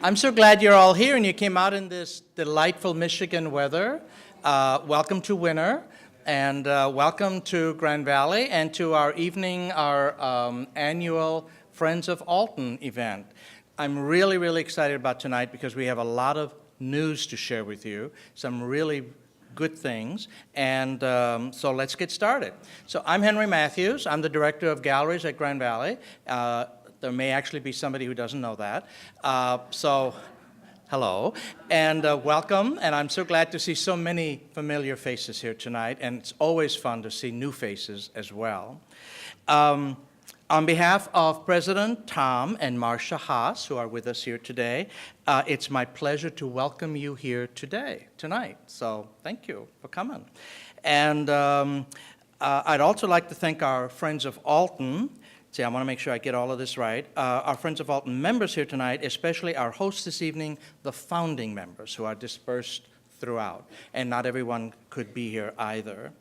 I'm so glad you're all here and you came out in this delightful Michigan weather. Welcome to winter, and welcome to Grand Valley and to our evening, our annual Friends of Alten event. I'm really, really excited about tonight because we have a lot of news to share with you, some really good things, and so let's get started. So I'm Henry Matthews. I'm the Director of Galleries at Grand Valley. There may actually be somebody who doesn't know that. So hello, and welcome, and I'm so glad to see so many familiar faces here tonight, and it's always fun to see new faces as well. On behalf of President Tom and Marcia Haas, who are with us here today, it's my pleasure to welcome you here tonight. So thank you for coming. And I'd also like to thank our Friends of Alten. See, I want to make sure I get all of this right. Our Friends of Alten members here tonight, especially our hosts this evening, the founding members who are dispersed throughout. And not everyone could be here either.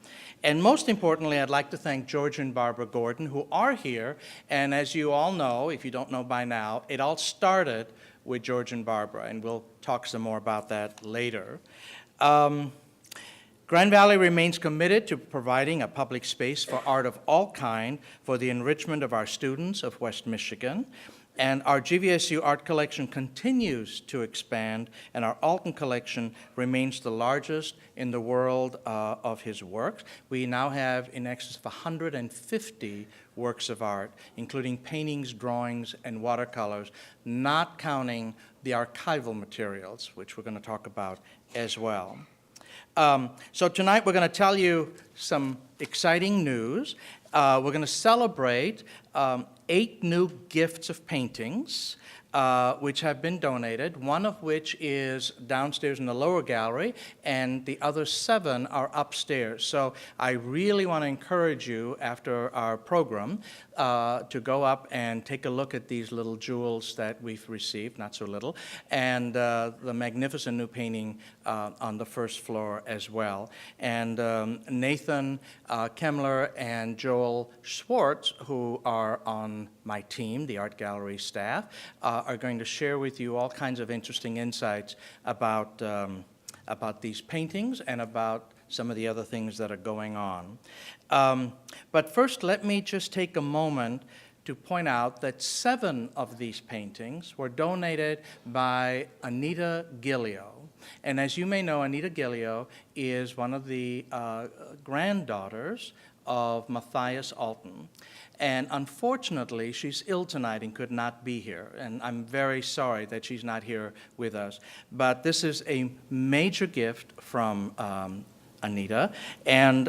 And most importantly, I'd like to thank George and Barbara Gordon, who are here. And as you all know, if you don't know by now, it all started with George and Barbara, and we'll talk some more about that later. Grand Valley remains committed to providing a public space for art of all kind for the enrichment of our students of West Michigan. And our GVSU art collection continues to expand, and our Alten collection remains the largest in the world of his works. We now have in excess of 150 works of art, including paintings, drawings, and watercolors, not counting the archival materials, which we're going to talk about as well. So tonight we're going to tell you some exciting news. We're going to celebrate 8 new gifts of paintings which have been donated, one of which is downstairs in the lower gallery, and the other 7 are upstairs. So I really want to encourage you after our program to go up and take a look at these little jewels that we've received, not so little, and the magnificent new painting on the first floor as well. And Nathan Kemler and Joel Zwart, who are on my team, the art gallery staff, are going to share with you all kinds of interesting insights about these paintings and about some of the other things that are going on. But first, let me just take a moment to point out that 7 of these paintings were donated by Anita Gillio. And as you may know, Anita Gillio is one of the granddaughters of Mathias Alten. And unfortunately, she's ill tonight and could not be here. And I'm very sorry that she's not here with us. But this is a major gift from Anita. And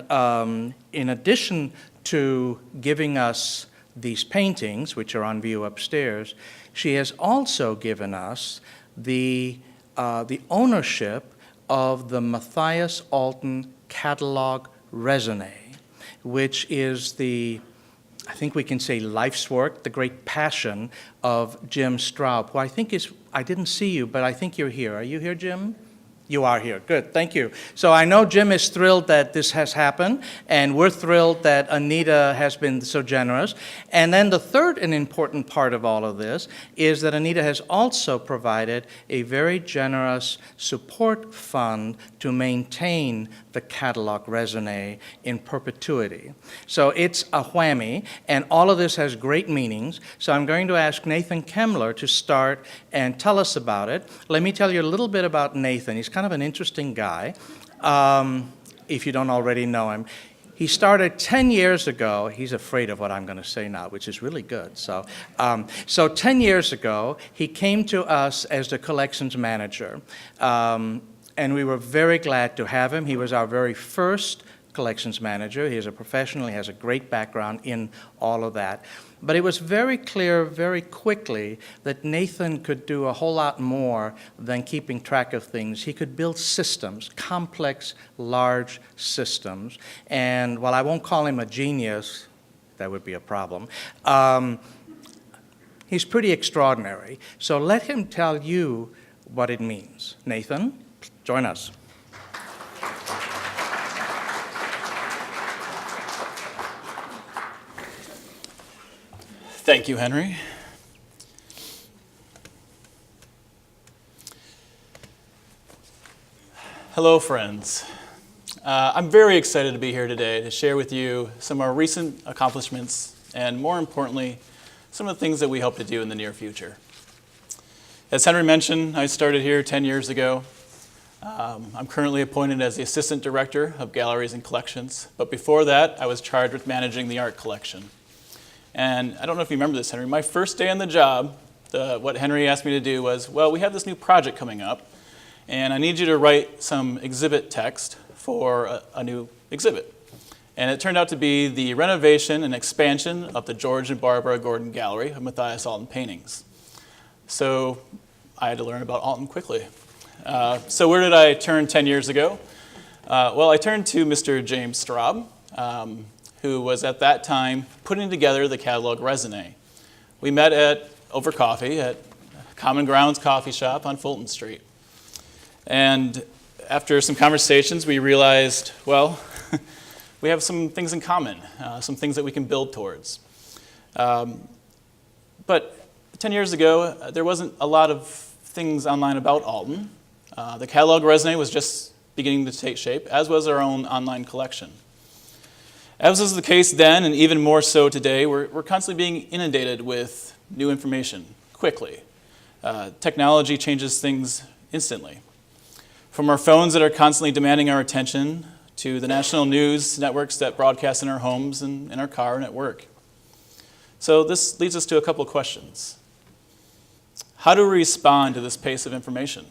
in addition to giving us these paintings, which are on view upstairs, she has also given us the ownership of the Mathias Alten catalog raisonné, which is I think we can say life's work, the great passion of Jim Straub, who I think I didn't see you, but I think you're here. Are you here, Jim? You are here. Good. Thank you. So I know Jim is thrilled that this has happened, and we're thrilled that Anita has been so generous. And then the third and important part of all of this is that Anita has also provided a very generous support fund to maintain the catalog raisonné in perpetuity. So it's a whammy, and all of this has great meanings. So I'm going to ask Nathan Kemler to start and tell us about it. Let me tell you a little bit about Nathan. He's kind of an interesting guy, if you don't already know him. He started 10 years ago. He's afraid of what I'm going to say now, which is really good. So 10 years ago, he came to us as the collections manager. And we were very glad to have him. He was our very first collections manager. He is a professional. He has a great background in all of that. But it was very clear very quickly that Nathan could do a whole lot more than keeping track of things. He could build systems, complex, large systems. And while I won't call him a genius, that would be a problem, he's pretty extraordinary. So let him tell you what it means. Nathan, join us. Thank you, Henry. Hello, friends. I'm very excited to be here today to share with you some of our recent accomplishments and, more importantly, some of the things that we hope to do in the near future. As Henry mentioned, I started here 10 years ago. I'm currently appointed as the Assistant Director of Galleries and Collections, but before that, I was charged with managing the art collection. And I don't know if you remember this, Henry, my first day on the job, what Henry asked me to do was, well, we have this new project coming up, and I need you to write some exhibit text for a new exhibit. And it turned out to be the renovation and expansion of the George and Barbara Gordon Gallery of Mathias Alten paintings. So I had to learn about Alten quickly. So where did I turn 10 years ago? Well, I turned to Mr. James Straub, who was at that time putting together the catalog raisonné. We met over coffee at Common Grounds Coffee Shop on Fulton Street. And after some conversations, we realized, well, we have some things in common, some things that we can build towards. But 10 years ago, there wasn't a lot of things online about Alten. The catalog raisonné was just beginning to take shape, as was our own online collection. As was the case then, and even more so today, we're constantly being inundated with new information quickly. Technology changes things instantly. From our phones that are constantly demanding our attention, to the national news networks that broadcast in our homes and in our car and at work. So this leads us to a couple of questions. How do we respond to this pace of information?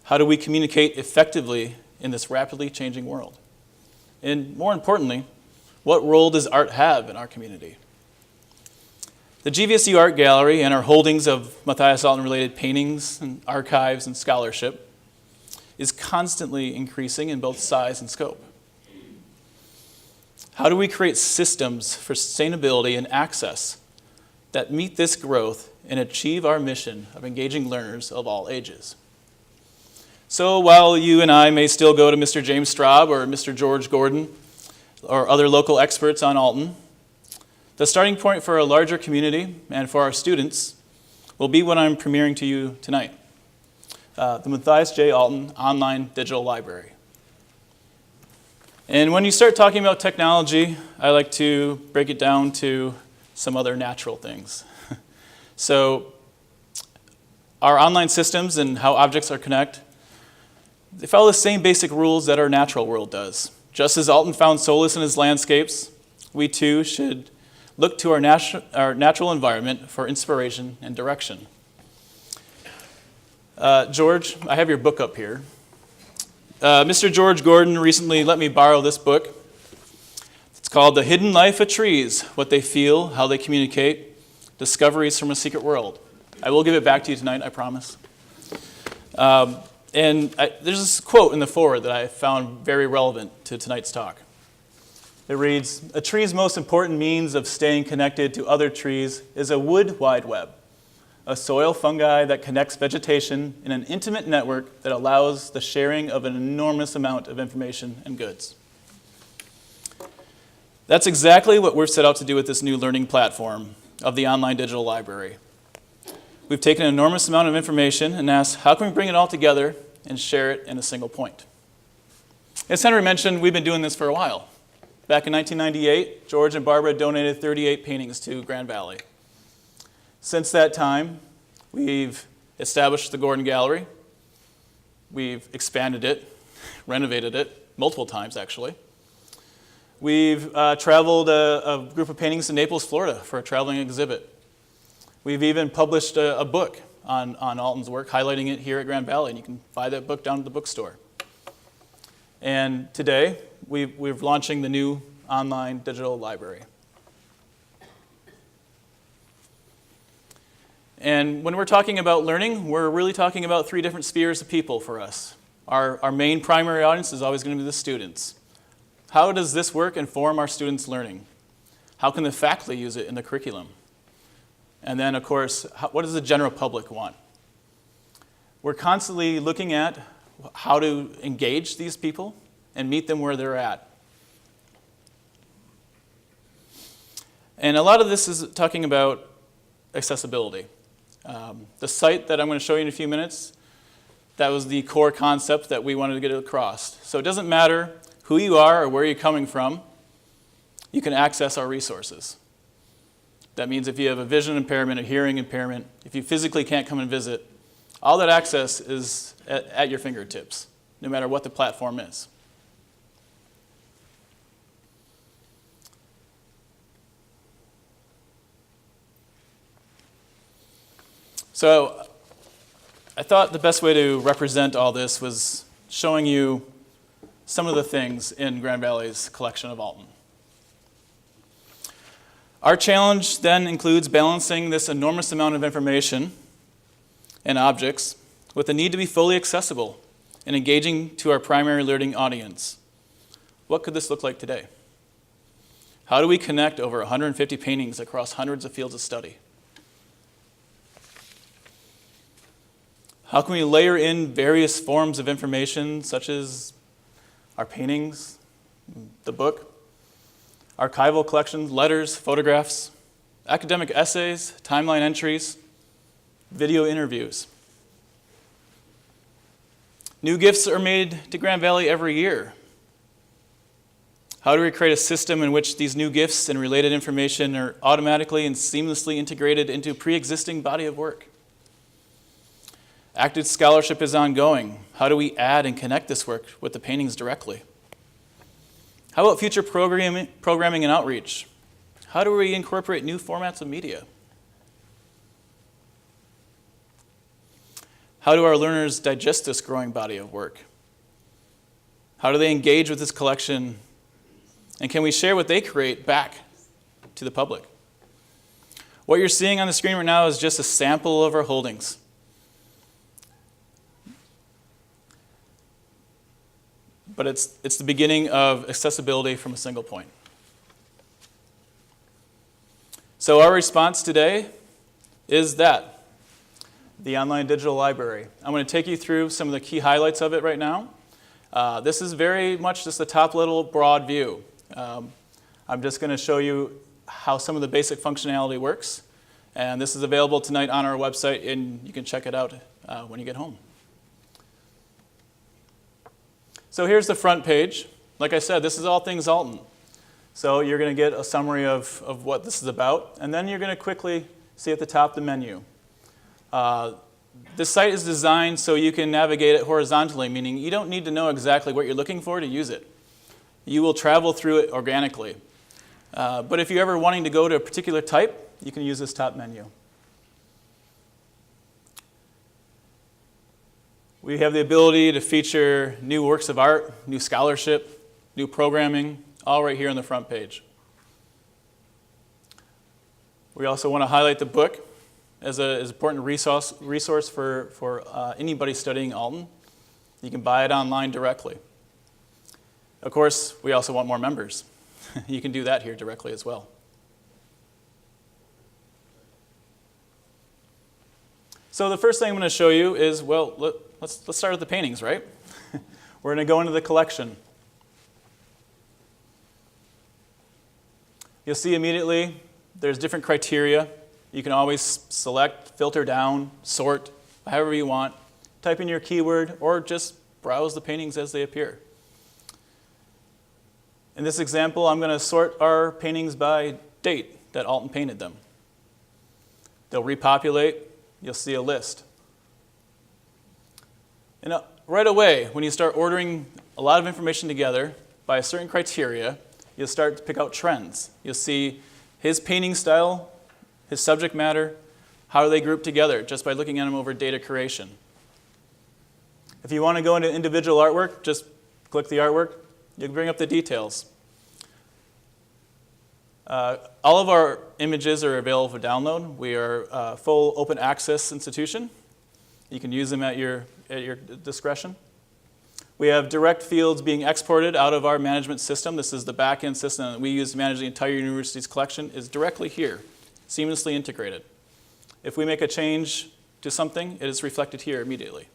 How do we communicate effectively in this rapidly changing world? And more importantly, what role does art have in our community? The GVSU Art Gallery and our holdings of Mathias Alten-related paintings and archives and scholarship is constantly increasing in both size and scope. How do we create systems for sustainability and access that meet this growth and achieve our mission of engaging learners of all ages? So while you and I may still go to Mr. James Straub or Mr. George Gordon or other local experts on Alten, the starting point for a larger community and for our students will be what I'm premiering to you tonight. The Mathias J. Alten Online Digital Library. And when you start talking about technology, I like to break it down to some other natural things. So our online systems and how objects are connected, they follow the same basic rules that our natural world does. Just as Alten found solace in his landscapes, we too should look to our natural environment for inspiration and direction. George, I have your book up here. Mr. George Gordon recently let me borrow this book. It's called The Hidden Life of Trees, What They Feel, How They Communicate, Discoveries from a Secret World. I will give it back to you tonight, I promise. There's this quote in the foreword that I found very relevant to tonight's talk. It reads, "A tree's most important means of staying connected to other trees is a wood wide web. A soil fungi that connects vegetation in an intimate network that allows the sharing of an enormous amount of information and goods." That's exactly what we're set out to do with this new learning platform of the Online Digital Library. We've taken an enormous amount of information and asked, how can we bring it all together and share it in a single point? As Henry mentioned, we've been doing this for a while. Back in 1998, George and Barbara donated 38 paintings to Grand Valley. Since that time, we've established the Gordon Gallery. We've expanded it, renovated it, multiple times actually. We've traveled a group of paintings to Naples, Florida for a traveling exhibit. We've even published a book on Alten's work, highlighting it here at Grand Valley, and you can buy that book down at the bookstore. And today, we're launching the new online digital library. And when we're talking about learning, we're really talking about three different spheres of people for us. Our main primary audience is always going to be the students. How does this work inform our students' learning? How can the faculty use it in the curriculum? And then, of course, what does the general public want? We're constantly looking at how to engage these people and meet them where they're at. And a lot of this is talking about accessibility. The site that I'm going to show you in a few minutes That was the core concept that we wanted to get across. So it doesn't matter who you are or where you're coming from, you can access our resources. That means if you have a vision impairment, a hearing impairment, if you physically can't come and visit, all that access is at your fingertips, no matter what the platform is. So I thought the best way to represent all this was showing you some of the things in Grand Valley's collection of Alten. Our challenge then includes balancing this enormous amount of information and objects with the need to be fully accessible and engaging to our primary learning audience. What could this look like today? How do we connect over 150 paintings across hundreds of fields of study? How can we layer in various forms of information, such as our paintings, the book, archival collections, letters, photographs, academic essays, timeline entries, video interviews? New gifts are made to Grand Valley every year. How do we create a system in which these new gifts and related information are automatically and seamlessly integrated into a pre-existing body of work? Active scholarship is ongoing. How do we add and connect this work with the paintings directly? How about future programming and outreach? How do we incorporate new formats of media? How do our learners digest this growing body of work? How do they engage with this collection? And can we share what they create back to the public? What you're seeing on the screen right now is just a sample of our holdings. But it's the beginning of accessibility from a single point. So our response today is that, the online digital library. I'm going to take you through some of the key highlights of it right now. This is very much just the top little broad view. I'm just going to show you how some of the basic functionality works. And this is available tonight on our website, and you can check it out when you get home. So here's the front page. Like I said, this is all things Alten. So you're going to get a summary of what this is about, and then you're going to quickly see at the top the menu. This site is designed so you can navigate it horizontally, meaning you don't need to know exactly what you're looking for to use it. You will travel through it organically. But if you're ever wanting to go to a particular type, you can use this top menu. We have the ability to feature new works of art, new scholarship, new programming, all right here on the front page. We also want to highlight the book as an important resource for anybody studying Alten. You can buy it online directly. Of course, we also want more members. You can do that here directly as well. So the first thing I'm going to show you is, well, let's start with the paintings, right? We're going to go into the collection. You'll see immediately there's different criteria. You can always select, filter down, sort, however you want. Type in your keyword, or just browse the paintings as they appear. In this example, I'm going to sort our paintings by date that Alten painted them. They'll repopulate. You'll see a list. And right away, when you start ordering a lot of information together by a certain criteria, you'll start to pick out trends. You'll see his painting style, his subject matter, how they group together just by looking at them over data curation. If you want to go into individual artwork, just click the artwork. You can bring up the details. All of our images are available for download. We are a full open access institution. You can use them at your discretion. We have direct fields being exported out of our management system. This is the back-end system that we use to manage the entire university's collection, is directly here, seamlessly integrated. If we make a change to something, it is reflected here immediately.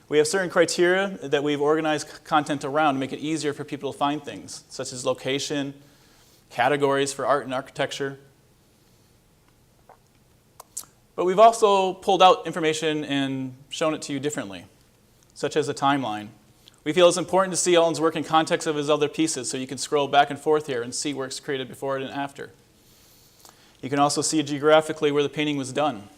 We have certain criteria that we've organized content around to make it easier for people to find things, such as location, categories for art and architecture. But we've also pulled out information and shown it to you differently, such as a timeline. We feel it's important to see Alten's work in context of his other pieces, so you can scroll back and forth here and see works created before it and after. You can also see geographically where the painting was done.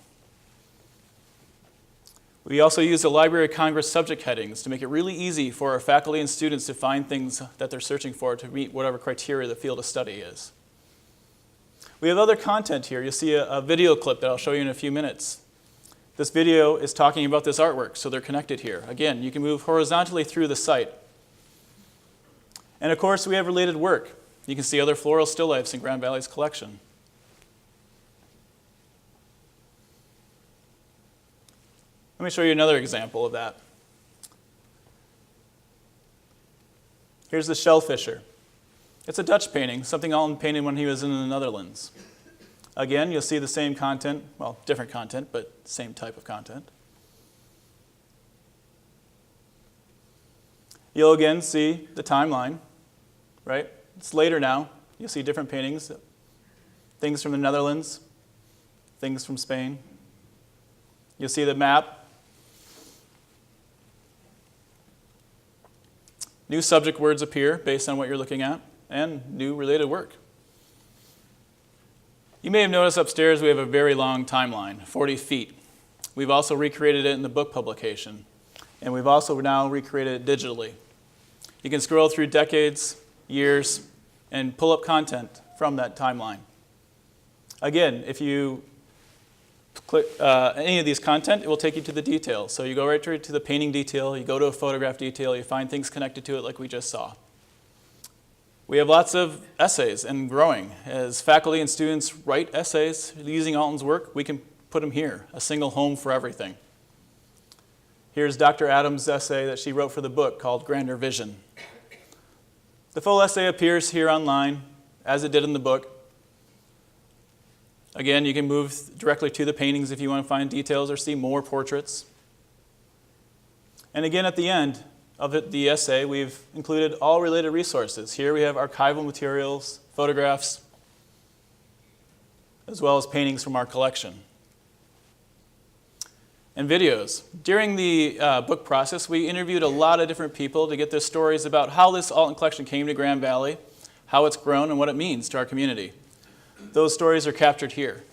We also use the Library of Congress subject headings to make it really easy for our faculty and students to find things that they're searching for to meet whatever criteria the field of study is. We have other content here. You'll see a video clip that I'll show you in a few minutes. This video is talking about this artwork, so they're connected here. Again, you can move horizontally through the site. And of course, we have related work. You can see other floral still lifes in Grand Valley's collection. Let me show you another example of that. Here's the Shellfisher. It's a Dutch painting, something Alten painted when he was in the Netherlands. Again, you'll see the same content, well, different content, but same type of content. You'll again see the timeline, right? It's later now. You'll see different paintings, things from the Netherlands, things from Spain. You'll see the map. New subject words appear based on what you're looking at, and new related work. You may have noticed upstairs we have a very long timeline, 40 feet. We've also recreated it in the book publication, and we've also now recreated it digitally. You can scroll through decades, years, and pull up content from that timeline. Again, if you click any of these content, it will take you to the details. So you go right to the painting detail, you go to a photograph detail, you find things connected to it like we just saw. We have lots of essays and growing. As faculty and students write essays using Alten's work, we can put them here, a single home for everything. Here's Dr. Adams' essay that she wrote for the book called Grander Vision. The full essay appears here online, as it did in the book. Again, you can move directly to the paintings if you want to find details or see more portraits. And again, at the end of the essay, we've included all related resources. Here we have archival materials, photographs, as well as paintings from our collection. And videos. During the book process, we interviewed a lot of different people to get their stories about how this Alten collection came to Grand Valley, how it's grown, and what it means to our community. Those stories are captured here.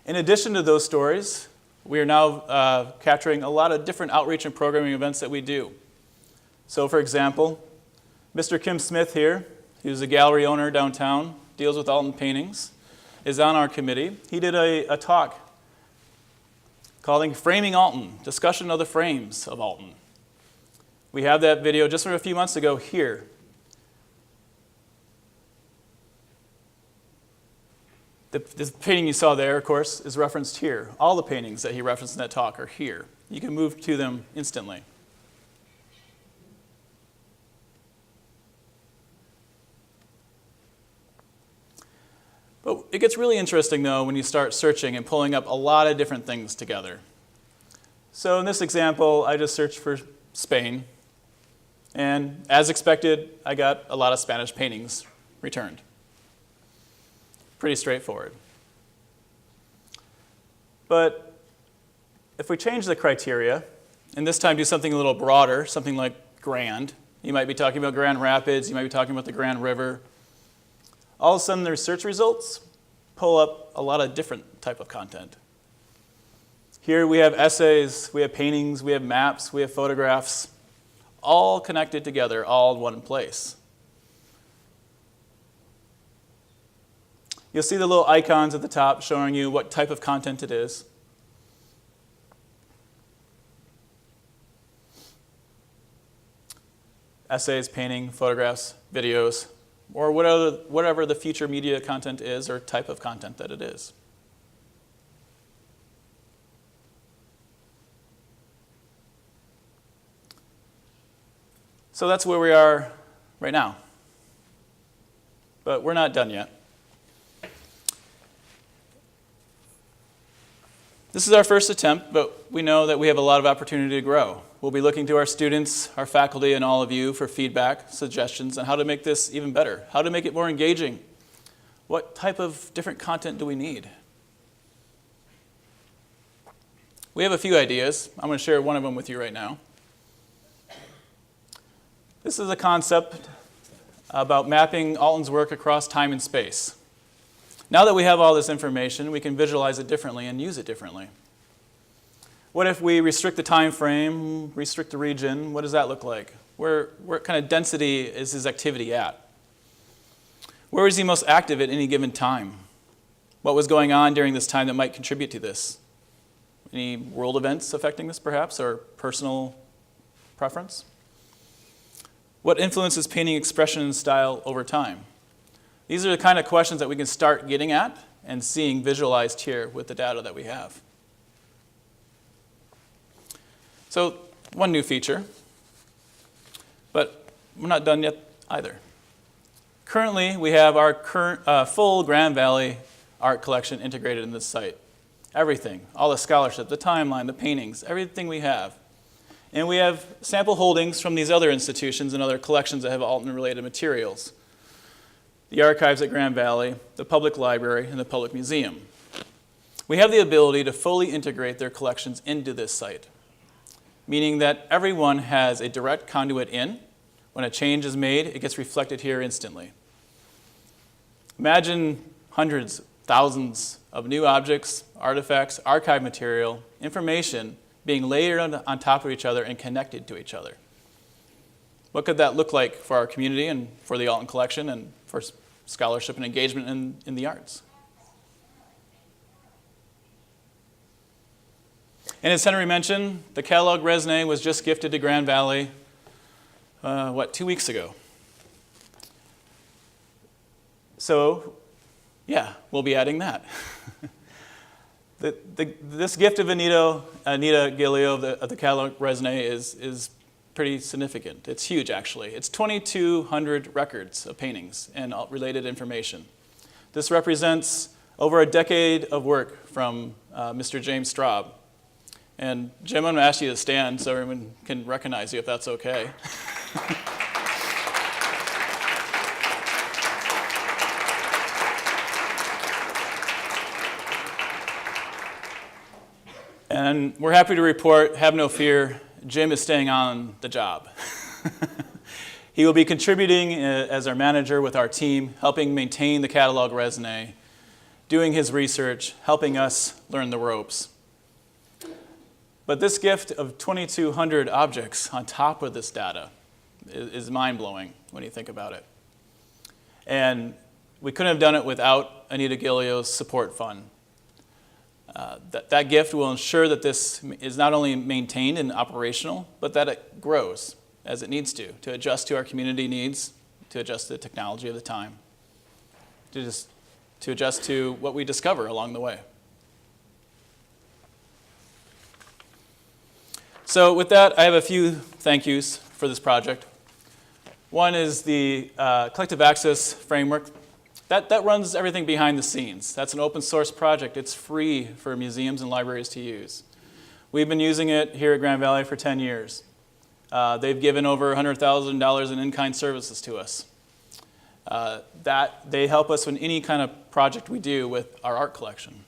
In addition to those stories, we are now capturing a lot of different outreach and programming events that we do. So for example, Mr. Kim Smith here, who's a gallery owner downtown, deals with Alten paintings, is on our committee. He did a talk called Framing Alten, Discussion of the Frames of Alten. We have that video just from a few months ago here. The painting you saw there, of course, is referenced here. All the paintings that he referenced in that talk are here. You can move to them instantly. But it gets really interesting, though, when you start searching and pulling up a lot of different things together. So in this example, I just searched for Spain. And as expected, I got a lot of Spanish paintings returned. Pretty straightforward. But if we change the criteria, and this time do something a little broader, something like Grand, you might be talking about Grand Rapids, you might be talking about the Grand River. All of a sudden, their search results pull up a lot of different type of content. Here we have essays, we have paintings, we have maps, we have photographs, all connected together, all in one place. You'll see the little icons at the top showing you what type of content it is. Essays, painting, photographs, videos, or whatever the future media content is or type of content that it is. So that's where we are right now. But we're not done yet. This is our first attempt, but we know that we have a lot of opportunity to grow. We'll be looking to our students, our faculty, and all of you for feedback, suggestions on how to make this even better, how to make it more engaging. What type of different content do we need? We have a few ideas. I'm going to share one of them with you right now. This is a concept about mapping Alten's work across time and space. Now that we have all this information, we can visualize it differently and use it differently. What if we restrict the time frame, restrict the region? What does that look like? Where kind of density is his activity at? Where is he most active at any given time? What was going on during this time that might contribute to this? Any world events affecting this, perhaps, or personal preference? What influences painting expression and style over time? These are the kind of questions that we can start getting at and seeing visualized here with the data that we have. So, one new feature, but we're not done yet either. Currently, we have our full Grand Valley art collection integrated in this site. Everything, all the scholarship, the timeline, the paintings, everything we have. And we have sample holdings from these other institutions and other collections that have Alten-related materials. The archives at Grand Valley, the public library, and the public museum. We have the ability to fully integrate their collections into this site, meaning that everyone has a direct conduit in. When a change is made, it gets reflected here instantly. Imagine hundreds, thousands of new objects, artifacts, archive material, information being layered on top of each other and connected to each other. What could that look like for our community and for the Alten collection and for scholarship and engagement in the arts? And as Henry mentioned, the catalog raisonné was just gifted to Grand Valley, 2 weeks ago. So, yeah, we'll be adding that. This gift of Anita Gillio of the catalog raisonné is pretty significant. It's huge, actually. It's 2,200 records of paintings and related information. This represents over a decade of work from Mr. James Straub. And Jim, I'm going to ask you to stand so everyone can recognize you, if that's okay. And we're happy to report, have no fear, Jim is staying on the job. He will be contributing as our manager with our team, helping maintain the catalog raisonné, doing his research, helping us learn the ropes. But this gift of 2,200 objects on top of this data is mind-blowing when you think about it. And we couldn't have done it without Anita Gillio's support fund. That gift will ensure that this is not only maintained and operational, but that it grows as it needs to adjust to our community needs, to adjust to the technology of the time, to adjust to what we discover along the way. So with that, I have a few thank yous for this project. One is the collective access framework. That runs everything behind the scenes. That's an open source project. It's free for museums and libraries to use. We've been using it here at Grand Valley for 10 years. They've given over $100,000 in in-kind services to us. They help us with any kind of project we do with our art collection.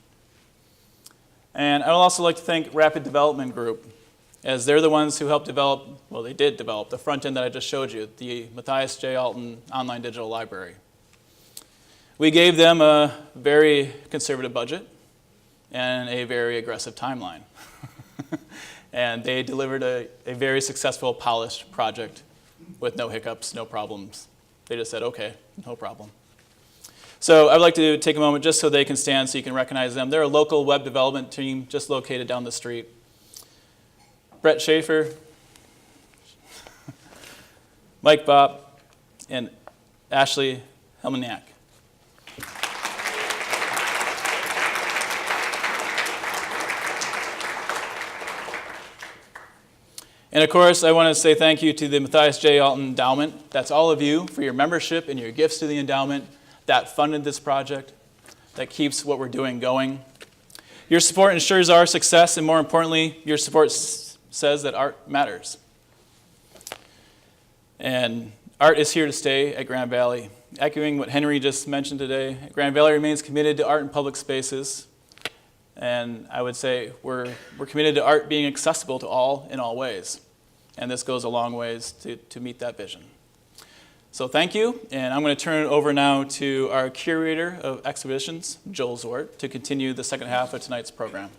And I'd also like to thank Rapid Development Group, as they're the ones who helped develop, well, they did develop the front end that I just showed you, the Mathias J. Alten online digital library. We gave them a very conservative budget and a very aggressive timeline. And they delivered a very successful, polished project with no hiccups, no problems. They just said, okay, no problem. So I'd like to take a moment just so they can stand so you can recognize them. They're a local web development team just located down the street. Brett Schaefer, Mike Bopp, and Ashley Helmaniak. And of course, I want to say thank you to the Mathias J. Alten Endowment. That's all of you for your membership and your gifts to the endowment that funded this project, that keeps what we're doing going. Your support ensures our success, and more importantly, your support says that art matters. And art is here to stay at Grand Valley. Echoing what Henry just mentioned today, Grand Valley remains committed to art in public spaces And I would say we're committed to art being accessible to all in all ways. And this goes a long ways to meet that vision. So thank you, and I'm going to turn it over now to our curator of exhibitions, Joel Zwart, to continue the second half of tonight's program.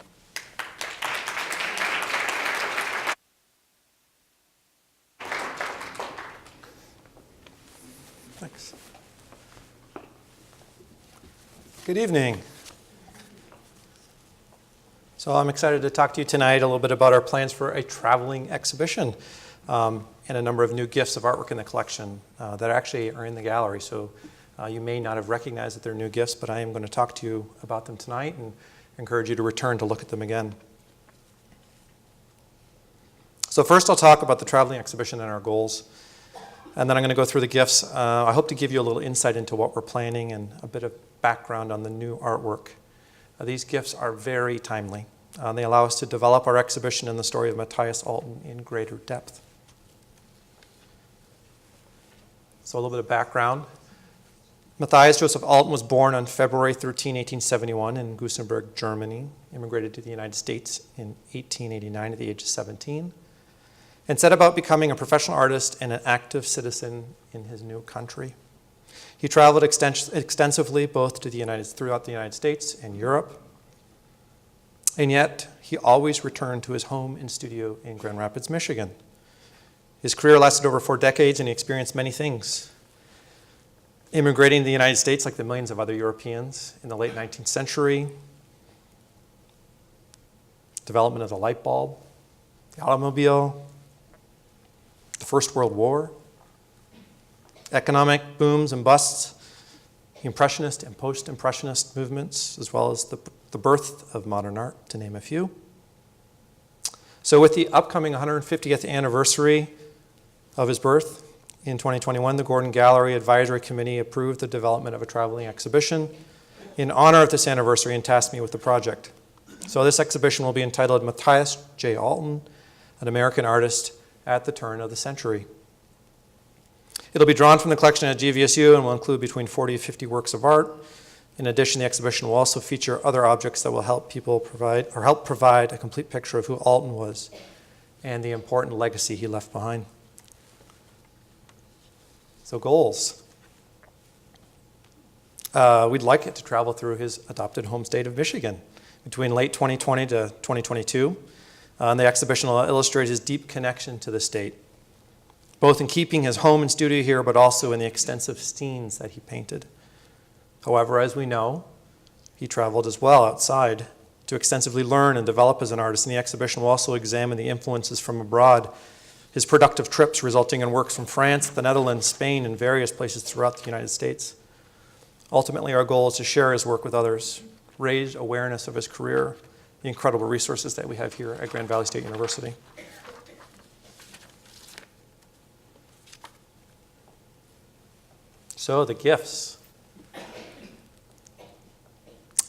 Thanks. Good evening. So I'm excited to talk to you tonight a little bit about our plans for a traveling exhibition and a number of new gifts of artwork in the collection that actually are in the gallery. So you may not have recognized that they're new gifts, but I am going to talk to you about them tonight and encourage you to return to look at them again. So first I'll talk about the traveling exhibition and our goals. And then I'm going to go through the gifts. I hope to give you a little insight into what we're planning and a bit of background on the new artwork. These gifts are very timely. They allow us to develop our exhibition and the story of Mathias Alten in greater depth. So a little bit of background. Mathias Joseph Alten was born on February 13, 1871 in Gusenberg, Germany, immigrated to the United States in 1889 at the age of 17, and set about becoming a professional artist and an active citizen in his new country. He traveled extensively both throughout the United States and Europe, and yet he always returned to his home and studio in Grand Rapids, Michigan. His career lasted over 4 decades, and he experienced many things. Immigrating to the United States like the millions of other Europeans in the late 19th century, development of the light bulb, the automobile, the First World War, economic booms and busts, Impressionist and post-Impressionist movements, as well as the birth of modern art, to name a few. So with the upcoming 150th anniversary of his birth in 2021, the Gordon Gallery Advisory Committee approved the development of a traveling exhibition in honor of this anniversary and tasked me with the project. So this exhibition will be entitled Mathias J. Alten, an American artist at the turn of the century. It'll be drawn from the collection at GVSU and will include between 40 and 50 works of art. In addition, the exhibition will also feature other objects that will help provide a complete picture of who Alten was and the important legacy he left behind. So goals. We'd like it to travel through his adopted home state of Michigan between late 2020 to 2022. And the exhibition will illustrate his deep connection to the state, both in keeping his home and studio here, but also in the extensive scenes that he painted. However, as we know, he traveled as well outside to extensively learn and develop as an artist, and the exhibition will also examine the influences from abroad, his productive trips resulting in works from France, the Netherlands, Spain, and various places throughout the United States. Ultimately, our goal is to share his work with others, raise awareness of his career, the incredible resources that we have here at Grand Valley State University. So the gifts.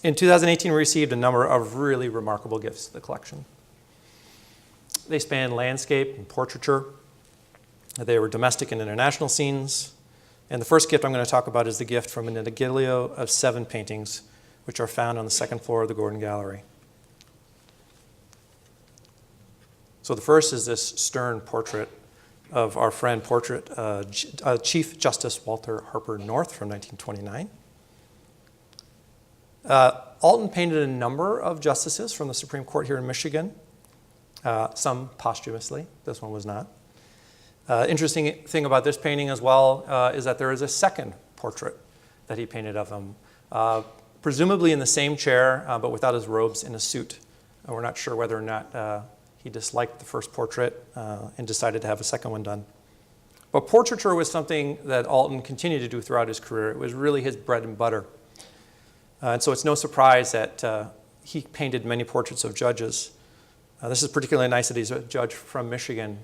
In 2018, we received a number of really remarkable gifts to the collection. They span landscape and portraiture. They were domestic and international scenes. And the first gift I'm going to talk about is the gift from an intaglio of 7 paintings, which are found on the second floor of the Gordon Gallery. So the first is this stern portrait of our friend Chief Justice Walter Harper North from 1929. Alten painted a number of justices from the Supreme Court here in Michigan, some posthumously. This one was not. Interesting thing about this painting as well is that there is a second portrait that he painted of him, presumably in the same chair, but without his robes, in a suit. And we're not sure whether or not he disliked the first portrait and decided to have a second one done. But portraiture was something that Alten continued to do throughout his career. It was really his bread and butter. And so it's no surprise that he painted many portraits of judges. This is particularly nice that he's a judge from Michigan,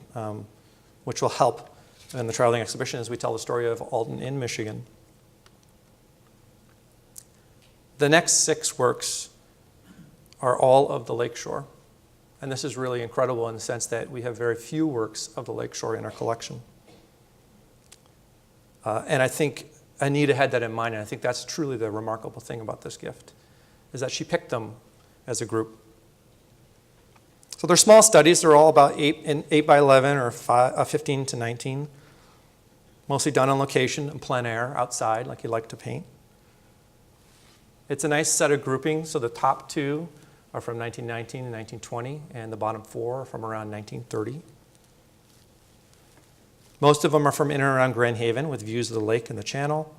which will help in the traveling exhibition as we tell the story of Alten in Michigan. The next 6 works are all of the lakeshore. And this is really incredible in the sense that we have very few works of the lakeshore in our collection. And I think Anita had that in mind, and I think that's truly the remarkable thing about this gift, is that she picked them as a group. So they're small studies. They're all about 8 by 11 or 15 to 19, mostly done on location in plein air, outside, like you like to paint. It's a nice set of groupings. So the top 2 are from 1919 and 1920, and the bottom 4 are from around 1930. Most of them are from in and around Grand Haven with views of the lake and the channel.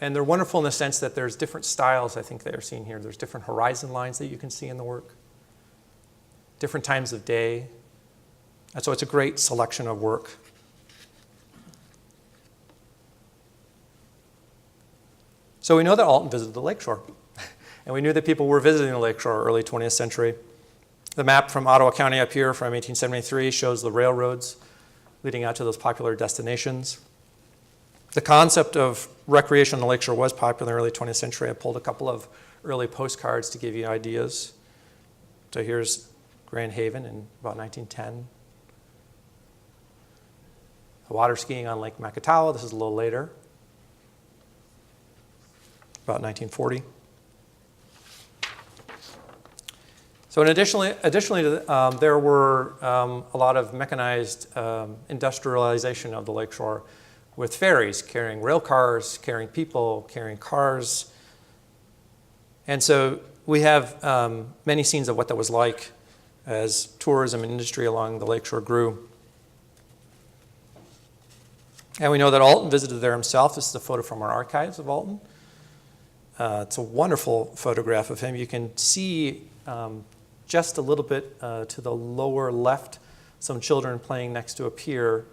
And they're wonderful in the sense that there's different styles, I think, that are seen here. There's different horizon lines that you can see in the work, different times of day. And so it's a great selection of work. So we know that Alten visited the lakeshore. And we knew that people were visiting the lakeshore early 20th century. The map from Ottawa County up here from 1873 shows the railroads leading out to those popular destinations. The concept of recreation on the lakeshore was popular in the early 20th century. I pulled a couple of early postcards to give you ideas. So here's Grand Haven in about 1910. Water skiing on Lake Makatawa. This is a little later, about 1940. So additionally there were a lot of mechanized industrialization of the lakeshore with ferries carrying rail cars, carrying people, carrying cars. And so we have many scenes of what that was like as tourism and industry along the lakeshore grew. And we know that Alten visited there himself. This is a photo from our archives of Alten. It's a wonderful photograph of him. You can see just a little bit to the lower left some children playing next to a pier.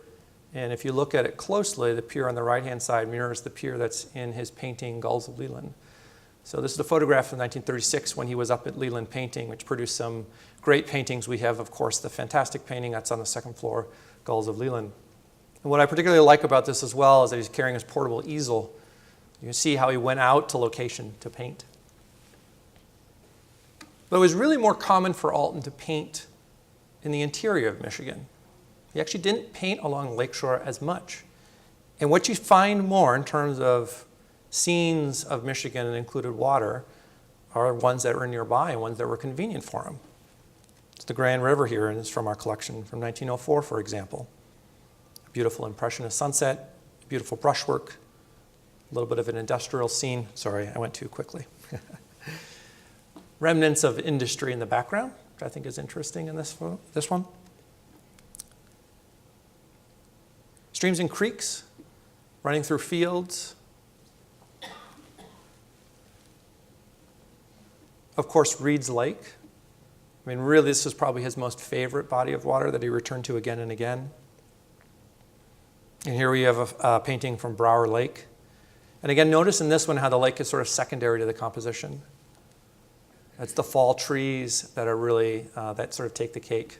And if you look at it closely, the pier on the right-hand side mirrors the pier that's in his painting, Gulls of Leland. So this is a photograph from 1936 when he was up at Leland Painting, which produced some great paintings. We have, of course, the fantastic painting that's on the second floor, Gulls of Leland. And what I particularly like about this as well is that he's carrying his portable easel. You can see how he went out to location to paint. But it was really more common for Alten to paint in the interior of Michigan. He actually didn't paint along the lakeshore as much. And what you find more in terms of scenes of Michigan that included water are ones that were nearby and ones that were convenient for him. It's the Grand River here, and it's from our collection from 1904, for example. A beautiful impressionist sunset, beautiful brushwork, a little bit of an industrial scene. Sorry, I went too quickly. Remnants of industry in the background, which I think is interesting in this one. Streams and creeks running through fields. Of course, Reed's Lake. I mean, really, this is probably his most favorite body of water that he returned to again and again. And here we have a painting from Brower Lake. And again, notice in this one how the lake is sort of secondary to the composition. It's the fall trees that are really, that sort of take the cake.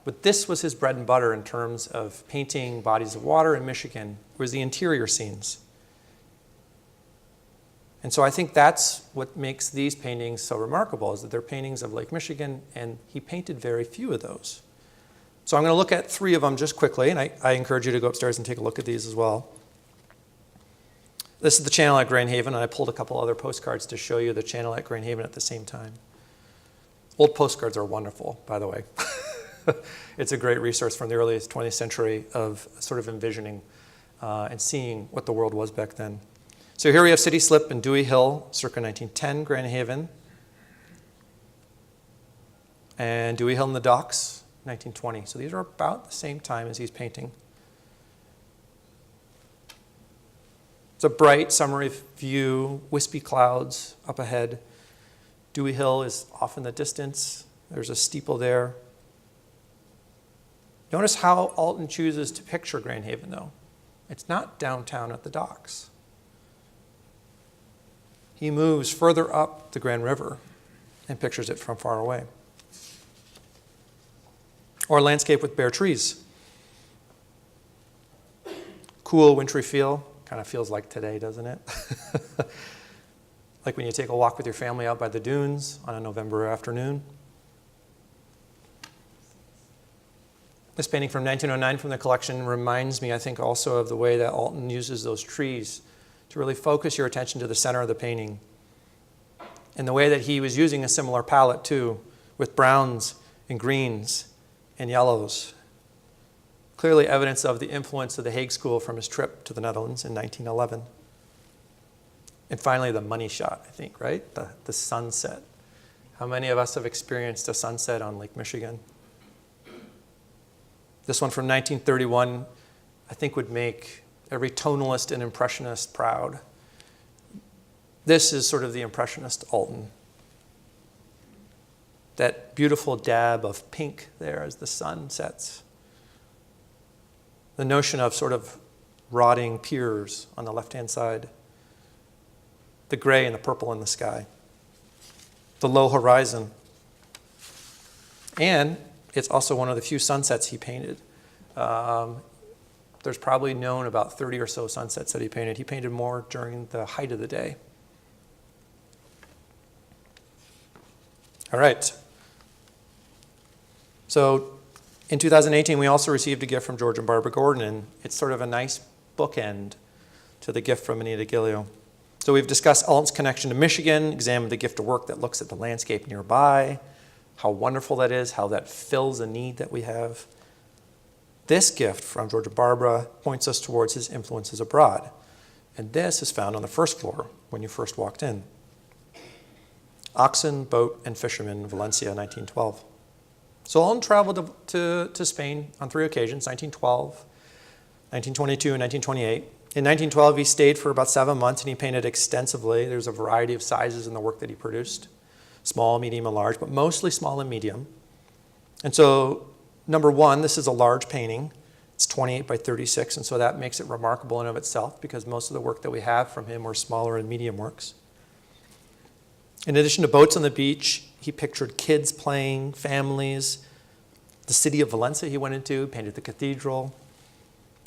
But this was his bread and butter in terms of painting bodies of water in Michigan, was the interior scenes. And so I think that's what makes these paintings so remarkable, is that they're paintings of Lake Michigan, and he painted very few of those. So I'm going to look at 3 of them just quickly, and I encourage you to go upstairs and take a look at these as well. This is the channel at Grand Haven, and I pulled a couple other postcards to show you the channel at Grand Haven at the same time. Old postcards are wonderful, by the way. It's a great resource from the early 20th century of sort of envisioning and seeing what the world was back then. So here we have City Slip and Dewey Hill, circa 1910, Grand Haven. And Dewey Hill in the Docks, 1920. So these are about the same time as he's painting. It's a bright, summery view, wispy clouds up ahead. Dewey Hill is off in the distance. There's a steeple there. Notice how Alten chooses to picture Grand Haven, though. It's not downtown at the docks. He moves further up the Grand River and pictures it from far away. Or a landscape with bare trees. Cool, wintry feel. Kind of feels like today, doesn't it? Like when you take a walk with your family out by the dunes on a November afternoon. This painting from 1909 from the collection reminds me, I think, also of the way that Alten uses those trees to really focus your attention to the center of the painting And the way that he was using a similar palette too, with browns and greens and yellows. Clearly evidence of the influence of the Hague School from his trip to the Netherlands in 1911. And finally, the money shot, I think, right? The sunset. How many of us have experienced a sunset on Lake Michigan? This one from 1931, I think, would make every tonalist and impressionist proud. This is sort of the impressionist Alten. That beautiful dab of pink there as the sun sets. The notion of sort of rotting piers on the left-hand side. The gray and the purple in the sky. The low horizon. And it's also one of the few sunsets he painted. There's probably known about 30 or so sunsets that he painted. He painted more during the height of the day. All right. So in 2018, we also received a gift from George and Barbara Gordon, and it's sort of a nice bookend to the gift from Anita Gillio. So we've discussed Alten's connection to Michigan, examined the gift of work that looks at the landscape nearby, how wonderful that is, how that fills a need that we have. This gift from George and Barbara points us towards his influences abroad. And this is found on the first floor when you first walked in. Oxen, Boat, and Fisherman, Valencia, 1912. So Alten traveled to Spain on 3 occasions, 1912, 1922, and 1928. In 1912, he stayed for about 7 months, and he painted extensively. There's a variety of sizes in the work that he produced, small, medium, and large, but mostly small and medium. And so, number one, this is a large painting. It's 28 by 36, and so that makes it remarkable in and of itself because most of the work that we have from him were smaller and medium works. In addition to boats on the beach, he pictured kids playing, families. The city of Valencia he went into, painted the cathedral.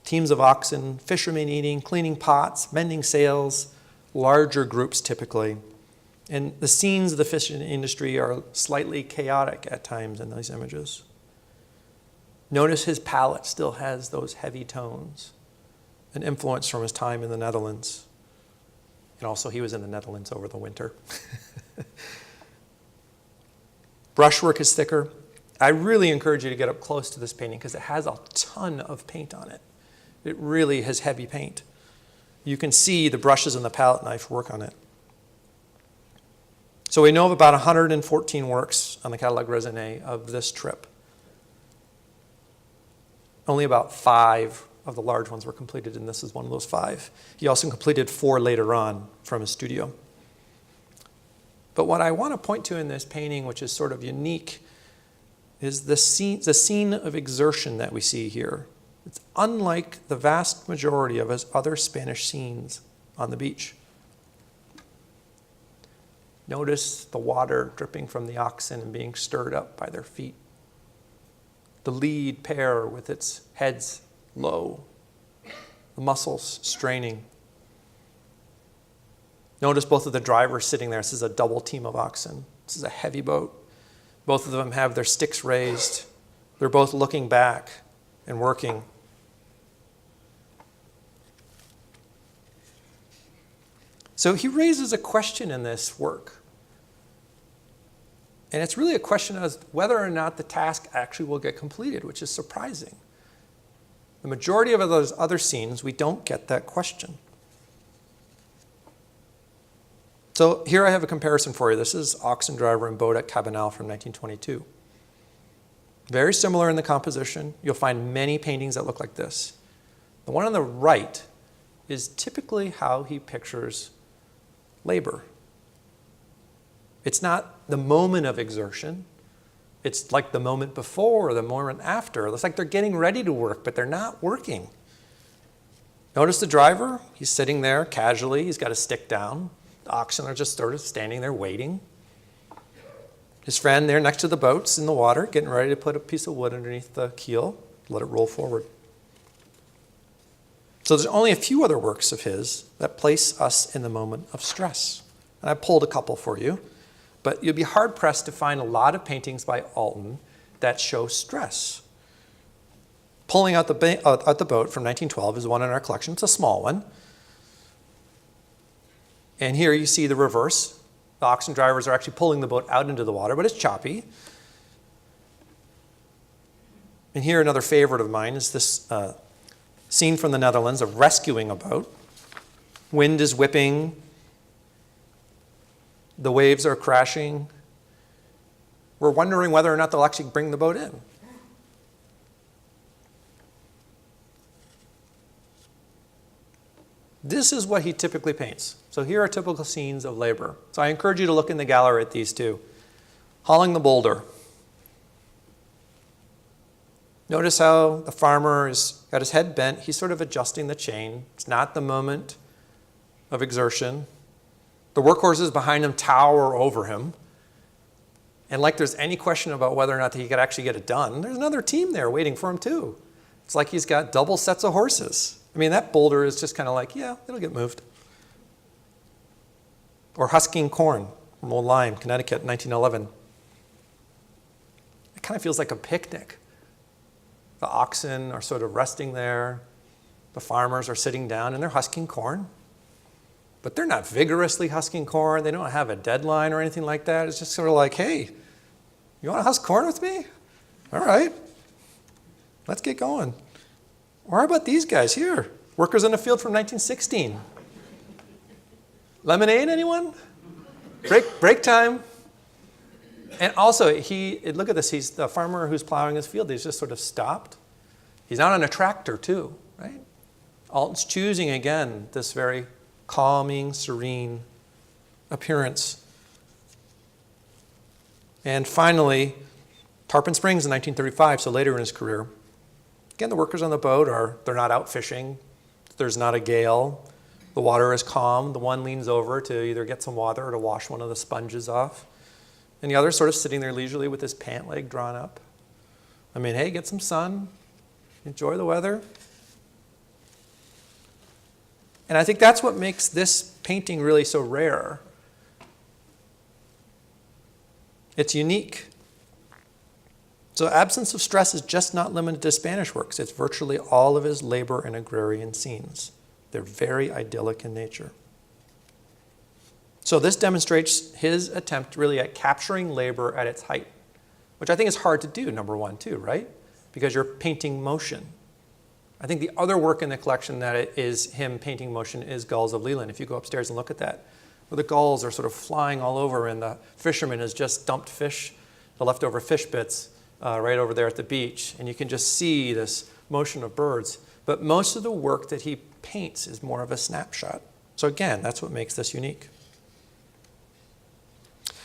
Teams of oxen, fishermen eating, cleaning pots, mending sails, larger groups typically. And the scenes of the fishing industry are slightly chaotic at times in these images. Notice his palette still has those heavy tones, an influence from his time in the Netherlands. And also he was in the Netherlands over the winter. Brushwork is thicker. I really encourage you to get up close to this painting because it has a ton of paint on it. It really has heavy paint. You can see the brushes and the palette knife work on it. So we know of about 114 works on the Catalogue Raisonné of this trip. Only about 5 of the large ones were completed, and this is one of those 5. He also completed 4 later on from his studio. But what I want to point to in this painting, which is sort of unique, is the scene of exertion that we see here. It's unlike the vast majority of his other Spanish scenes on the beach. Notice the water dripping from the oxen and being stirred up by their feet. The lead pair with its heads low, the muscles straining. Notice both of the drivers sitting there. This is a double team of oxen. This is a heavy boat. Both of them have their sticks raised. They're both looking back and working. So he raises a question in this work. And it's really a question as whether or not the task actually will get completed, which is surprising. The majority of those other scenes, we don't get that question. So here I have a comparison for you. This is Oxen Driver and Boat at Cabanel from 1922. Very similar in the composition. You'll find many paintings that look like this. The one on the right is typically how he pictures labor. It's not the moment of exertion. It's like the moment before or the moment after. It's like they're getting ready to work, but they're not working. Notice the driver. He's sitting there casually. He's got his stick down. The oxen are just sort of standing there waiting. His friend there next to the boat's in the water, getting ready to put a piece of wood underneath the keel, let it roll forward. So there's only a few other works of his that place us in the moment of stress. And I pulled a couple for you. But you'll be hard-pressed to find a lot of paintings by Alten that show stress. Pulling out the boat from 1912 is one in our collection. It's a small one. And here you see the reverse The oxen drivers are actually pulling the boat out into the water, but it's choppy. And here, another favorite of mine is this scene from the Netherlands of rescuing a boat. Wind is whipping. The waves are crashing. We're wondering whether or not they'll actually bring the boat in. This is what he typically paints. So here are typical scenes of labor. So I encourage you to look in the gallery at these two. Hauling the boulder. Notice how the farmer has got his head bent. He's sort of adjusting the chain. It's not the moment of exertion. The workhorses behind him tower over him. And like there's any question about whether or not he could actually get it done, there's another team there waiting for him too. It's like he's got double sets of horses. I mean, that boulder is just kind of like, yeah, it'll get moved. Or husking corn from Old Lyme, Connecticut, 1911. It kind of feels like a picnic. The oxen are sort of resting there. The farmers are sitting down and they're husking corn. But they're not vigorously husking corn. They don't have a deadline or anything like that. It's just sort of like, hey, you want to husk corn with me? All right, let's get going. Or how about these guys here? Workers in the field from 1916. Lemonade, anyone? Break time. And also, look at this. He's the farmer who's plowing his field. He's just sort of stopped. He's out on a tractor too, right? Alten's choosing again this very calming, serene appearance. And finally, Tarpon Springs in 1935, so later in his career. Again, the workers on the boat they're not out fishing. There's not a gale. The water is calm. The one leans over to either get some water or to wash one of the sponges off. And the other sort of sitting there leisurely with his pant leg drawn up. I mean, hey, get some sun. Enjoy the weather. And I think that's what makes this painting really so rare. It's unique. So absence of stress is just not limited to Spanish works. It's virtually all of his labor and agrarian scenes. They're very idyllic in nature. So this demonstrates his attempt really at capturing labor at its height, which I think is hard to do, number one, too, right? Because you're painting motion. I think the other work in the collection that is him painting motion is Gulls of Leland. If you go upstairs and look at that, where the gulls are sort of flying all over and the fisherman has just dumped fish, the leftover fish bits, right over there at the beach. And you can just see this motion of birds. But most of the work that he paints is more of a snapshot. So again, that's what makes this unique.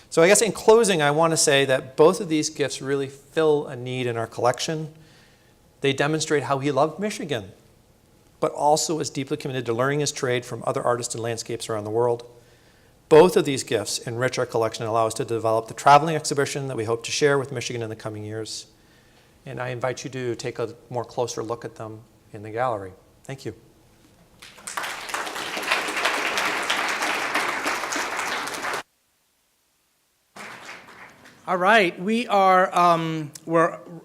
So I guess in closing, I want to say that both of these gifts really fill a need in our collection. They demonstrate how he loved Michigan, but also is deeply committed to learning his trade from other artists and landscapes around the world. Both of these gifts enrich our collection and allow us to develop the traveling exhibition that we hope to share with Michigan in the coming years. And I invite you to take a more closer look at them in the gallery. Thank you. All right, we're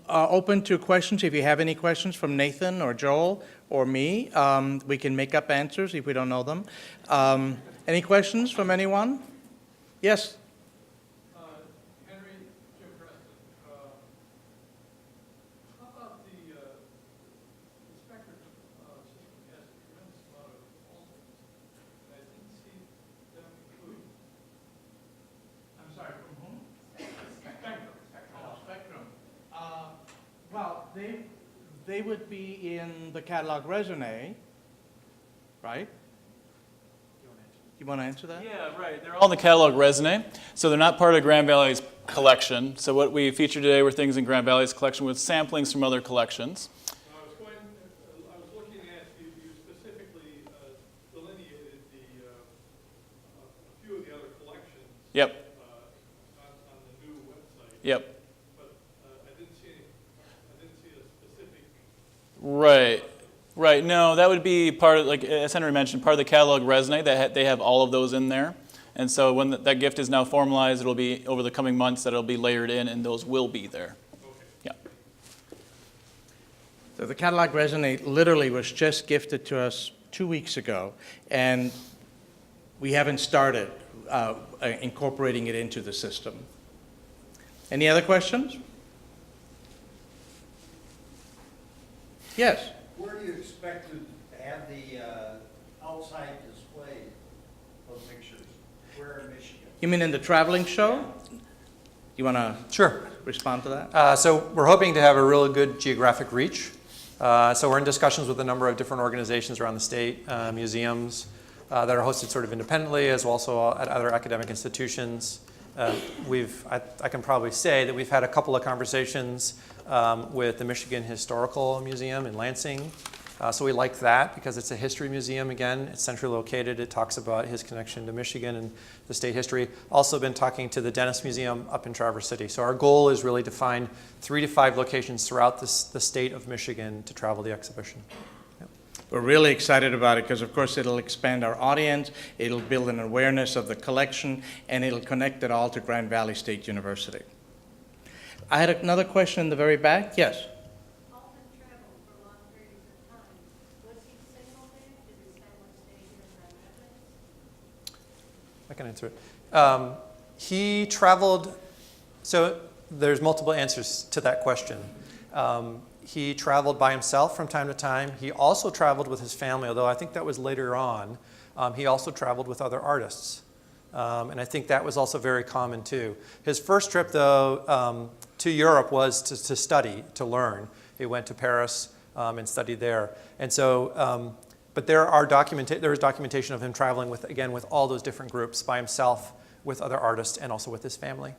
open to questions. If you have any questions from Nathan or Joel or me, we can make up answers if we don't know them. Any questions from anyone? Yes? Henry, Jim Preston. How about the inspector system has a tremendous amount of alternatives, and I didn't see them included. I'm sorry, from whom? Spectrum. Oh, Spectrum. Well, they would be in the catalog raisonné, right? You want to answer that? Yeah, right. They're all in the catalog raisonné, so they're not part of Grand Valley's collection. So what we featured today were things in Grand Valley's collection with samplings from other collections. I was looking at, you specifically delineated a few of the other collections. Yep. On the new website. Yep. But I didn't see a specific. Right. Right. No, that would be part of, like as Henry mentioned, part of the catalog raisonné. They have all of those in there. And so when that gift is now formalized, it'll be over the coming months that it'll be layered in, and those will be there. Okay. Yeah. So the catalog raisonné literally was just gifted to us 2 weeks ago, and we haven't started. incorporating it into the system. Any other questions? Yes? Where do you expect to have the outside display of pictures? Where in Michigan? You mean in the traveling show? You want to Sure. respond to that? So we're hoping to have a really good geographic reach. So we're in discussions with a number of different organizations around the state, museums that are hosted sort of independently, as well also at other academic institutions. I can probably say that we've had a couple of conversations with the Michigan Historical Museum in Lansing. So we like that because it's a history museum again. It's centrally located. It talks about his connection to Michigan and the state history. Also been talking to the Dennis Museum up in Traverse City. So our goal is really to find 3 to 5 locations throughout the state of Michigan to travel the exhibition. Yep. We're really excited about it because, of course, it'll expand our audience, it'll build an awareness of the collection, and it'll connect it all to Grand Valley State University. I had another question in the very back. Yes? Alten traveled for long periods of time. Was he single then? Did his family stay here in Grand Rapids? I can answer it. He traveled, so there's multiple answers to that question. He traveled by himself from time to time. He also traveled with his family, although I think that was later on. He also traveled with other artists. And I think that was also very common too. His first trip, though, to Europe was to study, to learn. He went to Paris and studied there. And so, but there is documentation of him traveling with, again, with all those different groups, by himself, with other artists, and also with his family.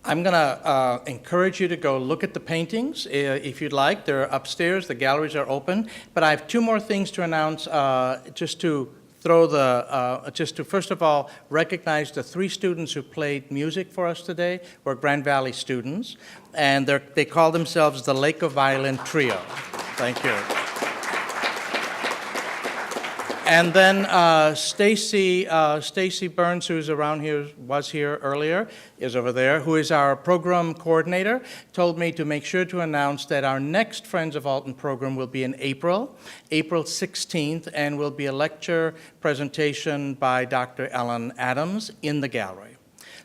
I'm going to encourage you to go look at the paintings if you'd like. They're upstairs. The galleries are open. But I have 2 more things to announce just to first of all recognize the 3 students who played music for us today were Grand Valley students, and they call themselves the Lake of Violin Trio. Thank you. And then Stacy Burns, who's around here, was here earlier, is over there, who is our program coordinator, told me to make sure to announce that our next Friends of Alten program will be in April 16th, and will be a lecture presentation by Dr. Ellen Adams in the gallery.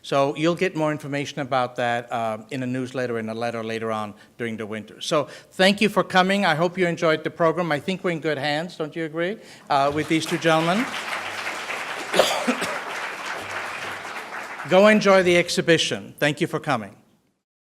So you'll get more information about that in a newsletter, in a letter later on during the winter. So thank you for coming. I hope you enjoyed the program. I think we're in good hands, don't you agree, with these 2 gentlemen? Go enjoy the exhibition. Thank you for coming.